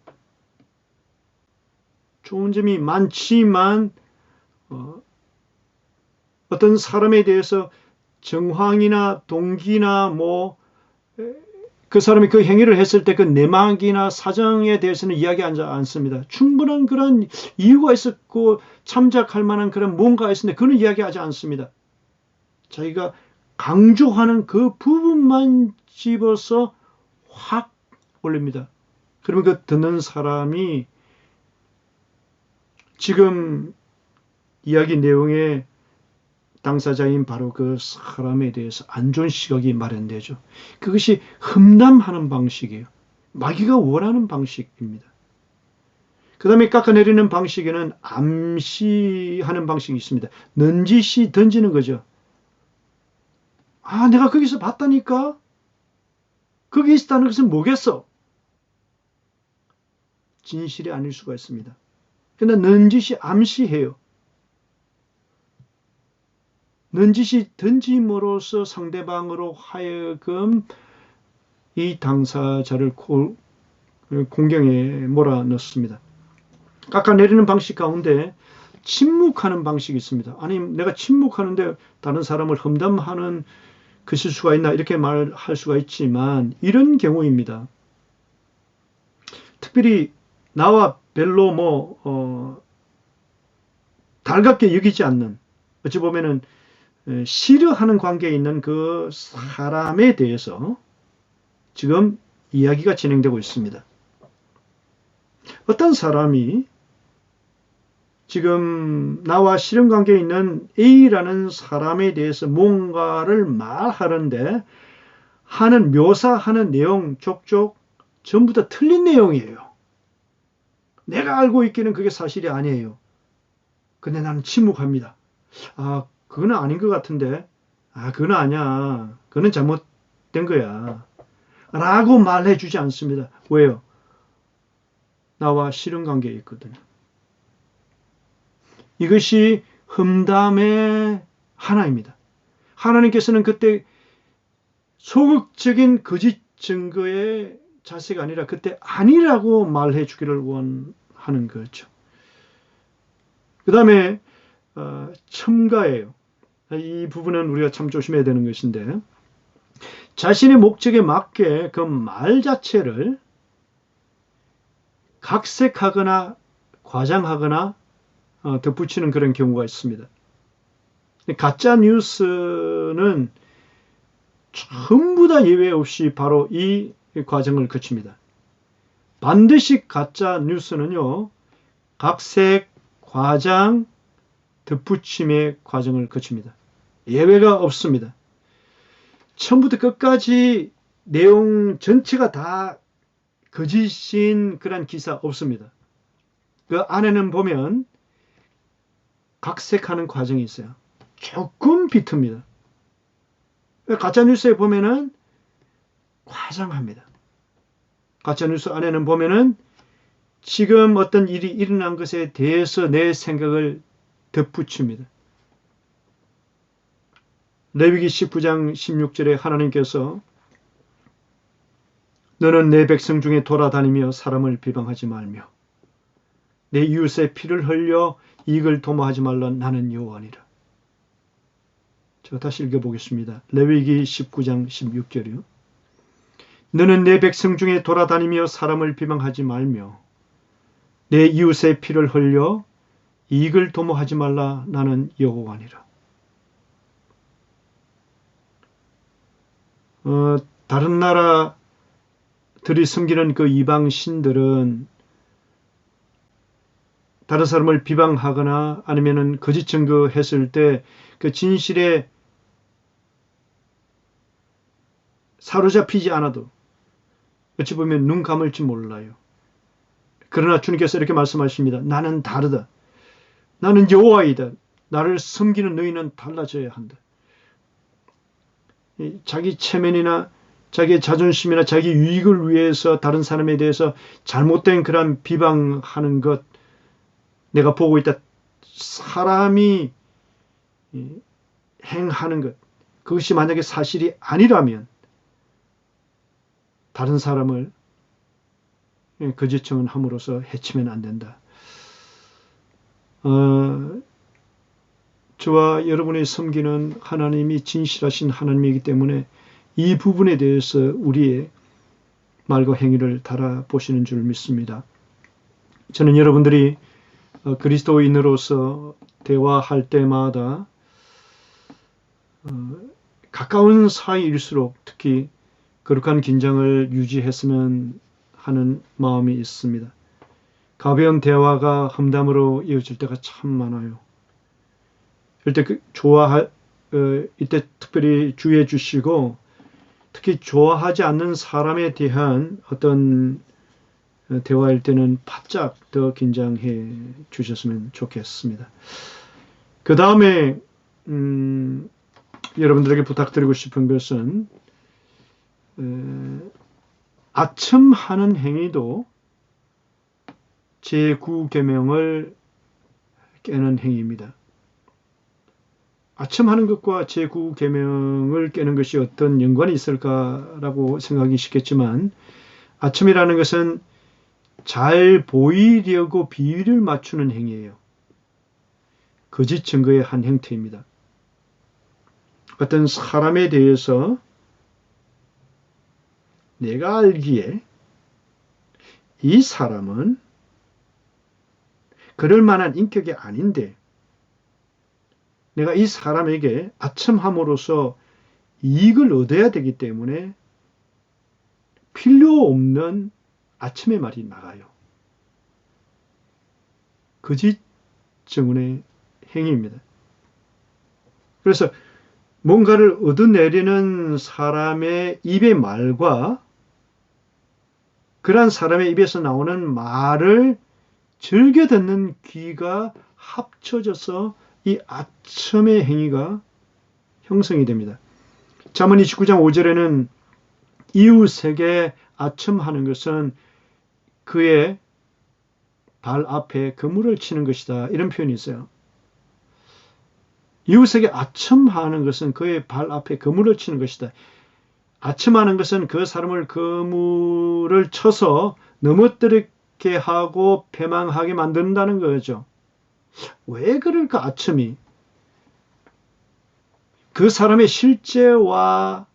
좋은 점이 많지만 어떤 사람에 대해서 정황이나 동기나 그 사람이 그 행위를 했을 때 그 내막이나 사정에 대해서는 이야기하지 않습니다. 충분한 그런 이유가 있었고 참작할 만한 그런 뭔가가 있었는데 그는 이야기하지 않습니다. 자기가 강조하는 그 부분만 집어서 확 올립니다. 그러면 그 듣는 사람이 지금 이야기 내용에 당사자인 바로 그 사람에 대해서 안 좋은 시각이 마련되죠. 그것이 흠담하는 방식이에요. 마귀가 원하는 방식입니다. 그 다음에 깎아내리는 방식에는 암시하는 방식이 있습니다. 넌지시 던지는 거죠. 내가 거기서 봤다니까? 거기 있었다는 것은 뭐겠어? 진실이 아닐 수가 있습니다. 그러나 넌지시 암시해요. 넌지시 던짐으로써 상대방으로 하여금 이 당사자를 공경에 몰아넣습니다. 깎아내리는 방식 가운데 침묵하는 방식이 있습니다. 아니 내가 침묵하는데 다른 사람을 험담하는 그 실수가 있나 이렇게 말할 수가 있지만 이런 경우입니다. 특별히 나와 별로 달갑게 여기지 않는 어찌 보면은 싫어하는 관계에 있는 그 사람에 대해서 지금 이야기가 진행되고 있습니다. 어떤 사람이 지금 나와 실현 관계에 있는 A라는 사람에 대해서 뭔가를 말하는데 묘사하는 내용 족족 전부 다 틀린 내용이에요. 내가 알고 있기는 그게 사실이 아니에요. 근데 나는 침묵합니다. 그건 아닌 것 같은데. 그건 아니야. 그건 잘못된 거야. 라고 말해주지 않습니다. 왜요? 나와 실현 관계에 있거든요. 이것이 흠담의 하나입니다. 하나님께서는 그때 소극적인 거짓 증거의 자세가 아니라 그때 아니라고 말해 주기를 원하는 거죠. 그 다음에 첨가예요. 이 부분은 우리가 참 조심해야 되는 것인데 자신의 목적에 맞게 그 말 자체를 각색하거나 과장하거나 덧붙이는 그런 경우가 있습니다. 가짜 뉴스는 전부 다 예외 없이 바로 이 과정을 거칩니다. 반드시 가짜 뉴스는요, 각색, 과장, 덧붙임의 과정을 거칩니다. 예외가 없습니다. 처음부터 끝까지 내용 전체가 다 거짓인 그런 기사 없습니다. 그 안에는 보면 각색하는 과정이 있어요. 조금 비틉니다. 가짜뉴스에 보면은 과장합니다. 가짜뉴스 안에는 보면은 지금 어떤 일이 일어난 것에 대해서 내 생각을 덧붙입니다. 레위기 19장 16절에 하나님께서 너는 내 백성 중에 돌아다니며 사람을 비방하지 말며 내 이웃의 피를 흘려 이익을 도모하지 말라. 나는 여호와니라. 제가 다시 읽어보겠습니다. 레위기 19장 16절이요. 너는 내 백성 중에 돌아다니며 사람을 비방하지 말며 내 이웃의 피를 흘려 이익을 도모하지 말라. 나는 여호와니라. 다른 나라들이 섬기는 그 이방 신들은 다른 사람을 비방하거나 아니면은 거짓 증거했을 때 그 진실에 사로잡히지 않아도 어찌 보면 눈 감을지 몰라요. 그러나 주님께서 이렇게 말씀하십니다. 나는 다르다. 나는 여호와이다. 나를 섬기는 너희는 달라져야 한다. 자기 체면이나 자기의 자존심이나 자기 유익을 위해서 다른 사람에 대해서 잘못된 그런 비방하는 것 내가 보고 있다. 사람이 행하는 것 그것이 만약에 사실이 아니라면 다른 사람을 거짓 증언함으로써 해치면 안 된다. 저와 여러분의 섬기는 하나님이 진실하신 하나님이기 때문에 이 부분에 대해서 우리의 말과 행위를 달아보시는 줄 믿습니다. 저는 여러분들이 그리스도인으로서 대화할 때마다 가까운 사이일수록 특히 거룩한 긴장을 유지했으면 하는 마음이 있습니다. 가벼운 대화가 험담으로 이어질 때가 참 많아요. 이때 이때 특별히 주의해 주시고 특히 좋아하지 않는 사람에 대한 어떤 대화일 때는 바짝 더 긴장해 주셨으면 좋겠습니다. 그 다음에 여러분들에게 부탁드리고 싶은 것은 아첨하는 행위도 제9계명을 깨는 행위입니다. 아첨하는 것과 제9계명을 깨는 것이 어떤 연관이 있을까라고 생각이 쉽겠지만 아첨이라는 것은 잘 보이려고 비위를 맞추는 행위예요. 거짓 증거의 한 형태입니다. 어떤 사람에 대해서 내가 알기에 이 사람은 그럴 만한 인격이 아닌데 내가 이 사람에게 아첨함으로써 이익을 얻어야 되기 때문에 필요 없는 아첨의 말이 나가요. 거짓 증언의 행위입니다. 그래서 뭔가를 얻어내려는 사람의 입의 말과 그러한 사람의 입에서 나오는 말을 즐겨 듣는 귀가 합쳐져서 이 아첨의 행위가 형성이 됩니다. 잠언 29장 5절에는 이웃에게 아첨하는 것은 그의 발 앞에 그물을 치는 것이다. 이런 표현이 있어요. 이웃에게 아첨하는 것은 그의 발 앞에 그물을 치는 것이다. 아첨하는 것은 그 사람을 그물을 쳐서 넘어뜨리게 하고 패망하게 만든다는 거죠. 왜 그럴까 아첨이? 그 사람의 실제와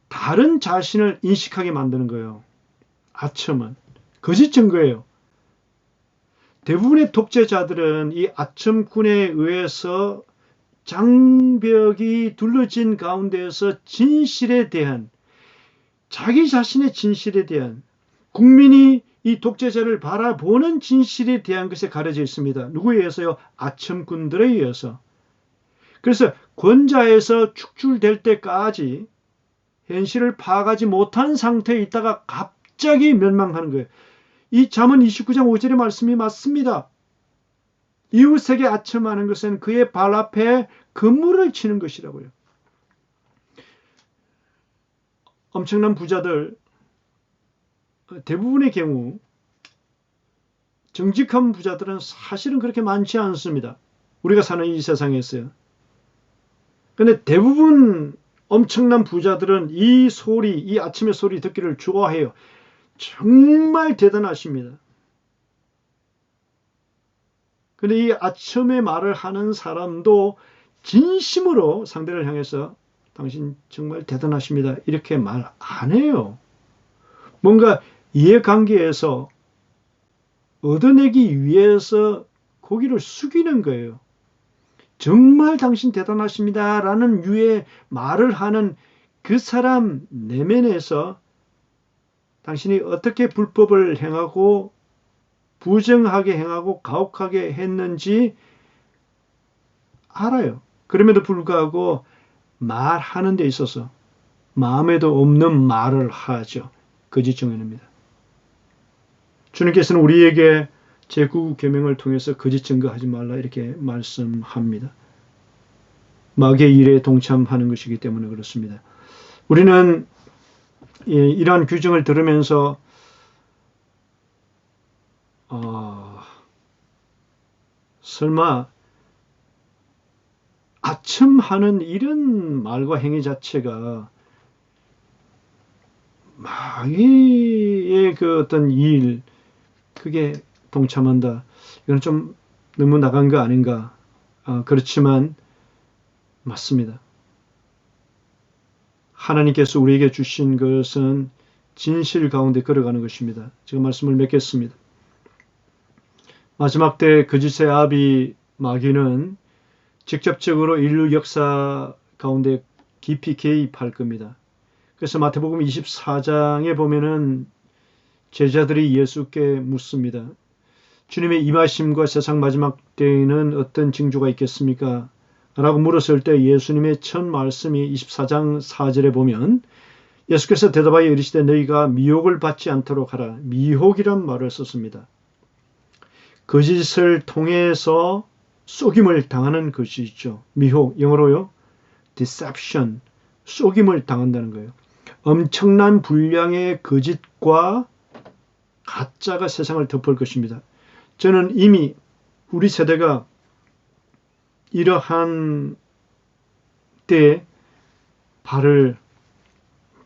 다른 자신을 인식하게 만드는 거예요. 아첨은. 거짓 증거예요. 대부분의 독재자들은 이 아첨꾼에 의해서 장벽이 둘러진 가운데에서 진실에 대한 자기 자신의 진실에 대한 국민이 이 독재자를 바라보는 진실에 대한 것에 가려져 있습니다. 누구에 의해서요? 아첨꾼들에 의해서. 그래서 권좌에서 축출될 때까지 현실을 파악하지 못한 상태에 있다가 갑자기 멸망하는 거예요. 이 잠언 29장 5절의 말씀이 맞습니다. 이웃에게 아첨하는 것은 그의 발 앞에 그물을 치는 것이라고요. 엄청난 부자들 대부분의 경우 정직한 부자들은 사실은 그렇게 많지 않습니다. 우리가 사는 이 세상에서요. 그런데 대부분 엄청난 부자들은 이 소리, 이 아침의 소리 듣기를 좋아해요. 정말 대단하십니다. 그런데 이 아침의 말을 하는 사람도 진심으로 상대를 향해서 당신 정말 대단하십니다. 이렇게 말 안 해요. 뭔가 이해관계에서 얻어내기 위해서 고개를 숙이는 거예요. 정말 당신 대단하십니다. 라는 유의 말을 하는 그 사람 내면에서 당신이 어떻게 불법을 행하고 부정하게 행하고 가혹하게 했는지 알아요. 그럼에도 불구하고 말하는 데 있어서 마음에도 없는 말을 하죠. 거짓 증언입니다. 주님께서는 우리에게 제9 계명을 통해서 거짓 증거하지 말라 이렇게 말씀합니다. 마귀의 일에 동참하는 것이기 때문에 그렇습니다. 우리는 이러한 규정을 들으면서 설마 아첨하는 이런 말과 행위 자체가 마귀의 그 어떤 일, 그게 동참한다. 이건 좀 너무 나간 거 아닌가. 그렇지만 맞습니다. 하나님께서 우리에게 주신 것은 진실 가운데 걸어가는 것입니다. 제가 말씀을 맺겠습니다. 마지막 때 거짓의 아비 마귀는 직접적으로 인류 역사 가운데 깊이 개입할 겁니다. 그래서 마태복음 24장에 보면은 제자들이 예수께 묻습니다. 주님의 임하심과 세상 마지막 때에는 어떤 징조가 있겠습니까? 라고 물었을 때 예수님의 첫 말씀이 24장 4절에 보면 예수께서 대답하여 이르시되 너희가 미혹을 받지 않도록 하라. 미혹이란 말을 썼습니다. 거짓을 통해서 속임을 당하는 것이죠. 미혹, 영어로요. deception, 속임을 당한다는 거예요. 엄청난 분량의 거짓과 가짜가 세상을 덮을 것입니다. 저는 이미 우리 세대가 이러한 때에 발을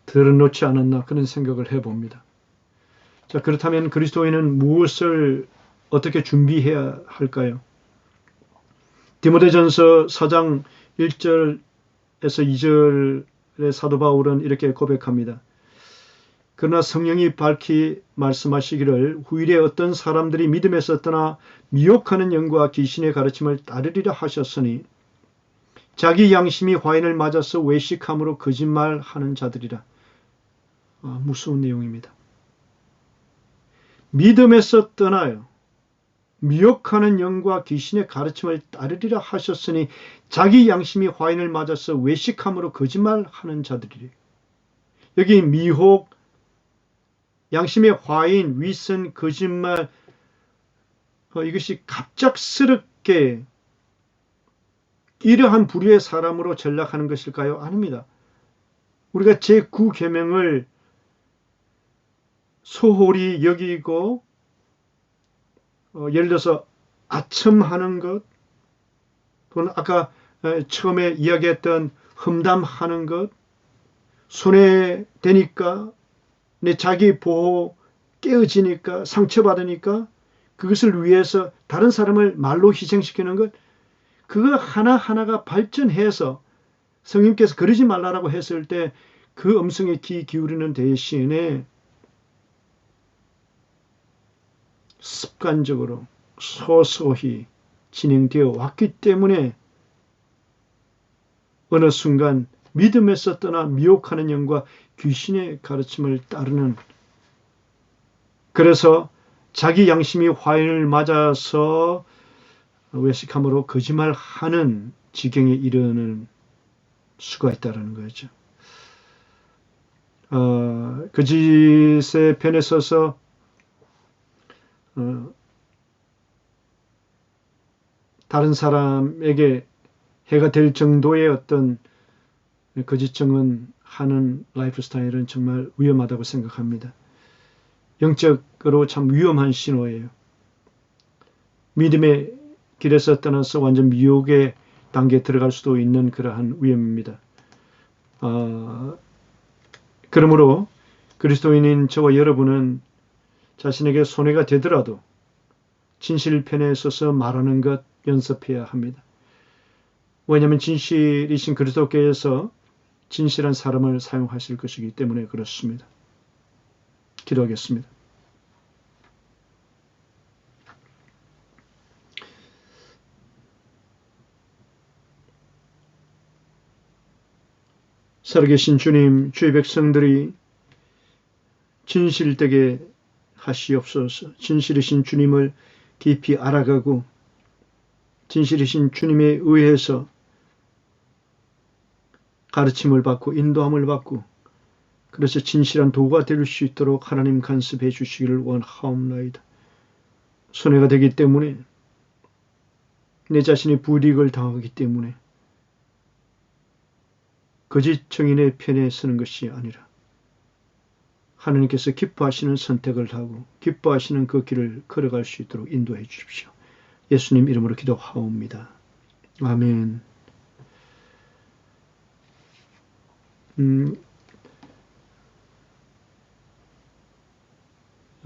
들어놓지 않았나 그런 생각을 해봅니다. 자, 그렇다면 그리스도인은 무엇을 어떻게 준비해야 할까요? 디모데전서 4장 1절에서 2절의 사도 바울은 이렇게 고백합니다. 그러나 성령이 밝히 말씀하시기를 후일에 어떤 사람들이 믿음에서 떠나 미혹하는 영과 귀신의 가르침을 따르리라 하셨으니 자기 양심이 화인을 맞아서 외식함으로 거짓말하는 자들이라. 무서운 내용입니다. 믿음에서 떠나요. 미혹하는 영과 귀신의 가르침을 따르리라 하셨으니 자기 양심이 화인을 맞아서 외식함으로 거짓말하는 자들이래. 여기 미혹, 양심의 화인, 위선, 거짓말, 이것이 갑작스럽게 이러한 부류의 사람으로 전락하는 것일까요? 아닙니다. 우리가 제9 계명을 소홀히 여기고 예를 들어서 아첨하는 것, 또는 아까 처음에 이야기했던 험담하는 것, 손해되니까 내 자기 보호 깨어지니까 상처받으니까 그것을 위해서 다른 사람을 말로 희생시키는 것, 그거 하나하나가 발전해서 성령께서 그러지 말라고 했을 때 그 음성에 귀 기울이는 대신에 습관적으로 서서히 진행되어 왔기 때문에 어느 순간 믿음에서 떠나 미혹하는 영과 귀신의 가르침을 따르는, 그래서 자기 양심이 화인을 맞아서 외식함으로 거짓말하는 지경에 이르는 수가 있다는 거죠. 거짓의 편에 서서 다른 사람에게 해가 될 정도의 어떤 거짓 증언하는 라이프 스타일은 정말 위험하다고 생각합니다. 영적으로 참 위험한 신호예요. 믿음의 길에서 떠나서 완전 미혹의 단계에 들어갈 수도 있는 그러한 위험입니다. 그러므로 그리스도인인 저와 여러분은 자신에게 손해가 되더라도 진실편에 서서 말하는 것 연습해야 합니다. 왜냐하면 진실이신 그리스도께서 진실한 사람을 사용하실 것이기 때문에 그렇습니다. 기도하겠습니다. 살아계신 주님, 주의 백성들이 진실되게 하시옵소서. 진실이신 주님을 깊이 알아가고 진실이신 주님에 의해서 가르침을 받고 인도함을 받고 그래서 진실한 도구가 될 수 있도록 하나님 간섭해 주시기를 원하옵나이다. 손해가 되기 때문에 내 자신이 불이익을 당하기 때문에 거짓 증인의 편에 서는 것이 아니라 하나님께서 기뻐하시는 선택을 하고 기뻐하시는 그 길을 걸어갈 수 있도록 인도해 주십시오. 예수님 이름으로 기도하옵니다. 아멘.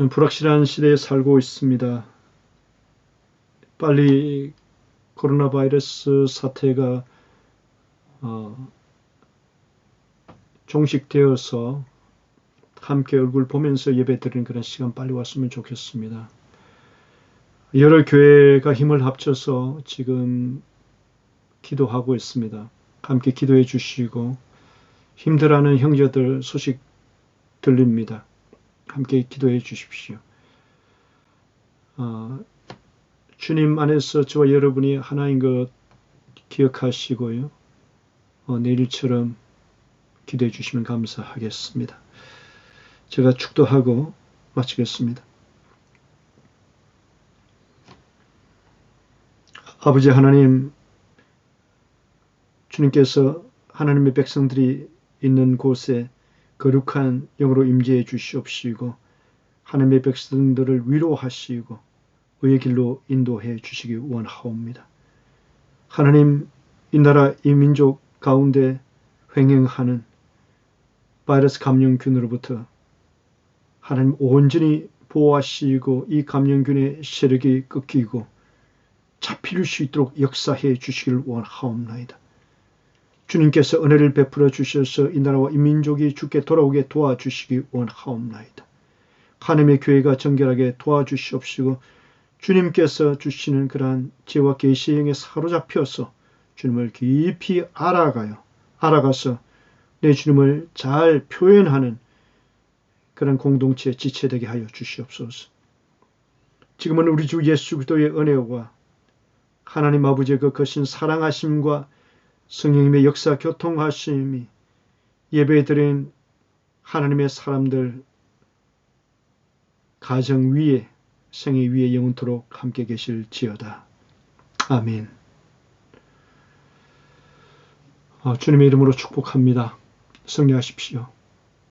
불확실한 시대에 살고 있습니다. 빨리 코로나 바이러스 사태가 종식되어서 함께 얼굴 보면서 예배드리는 그런 시간 빨리 왔으면 좋겠습니다. 여러 교회가 힘을 합쳐서 지금 기도하고 있습니다. 함께 기도해 주시고 힘들어하는 형제들 소식 들립니다. 함께 기도해 주십시오. 주님 안에서 저와 여러분이 하나인 것 기억하시고요. 내일처럼 기도해 주시면 감사하겠습니다. 제가 축도하고 마치겠습니다. 아버지 하나님, 주님께서 하나님의 백성들이 있는 곳에 거룩한 영으로 임재해 주시옵시고 하나님의 백성들을 위로하시고 의의 길로 인도해 주시기 원하옵니다. 하나님, 이 나라 이 민족 가운데 횡행하는 바이러스 감염균으로부터 하나님 온전히 보호하시고 이 감염균의 세력이 꺾이고 잡힐 수 있도록 역사해 주시길 원하옵나이다. 주님께서 은혜를 베풀어 주셔서 이 나라와 이 민족이 주께 돌아오게 도와주시기 원하옵나이다. 하나님의 교회가 정결하게 도와주시옵시고 주님께서 주시는 그러한 지혜와 계시의 영에 사로잡혀서 주님을 깊이 알아가서 내 주님을 잘 표현하는 그런 공동체에 지체되게 하여 주시옵소서. 지금은 우리 주 예수 그리스도의 은혜와 하나님 아버지의 그 거신 사랑하심과 성령님의 역사 교통하심이 예배드린 하나님의 사람들 가정 위에 생애 위에 영원토록 함께 계실지어다. 아멘. 주님의 이름으로 축복합니다. 승리하십시오.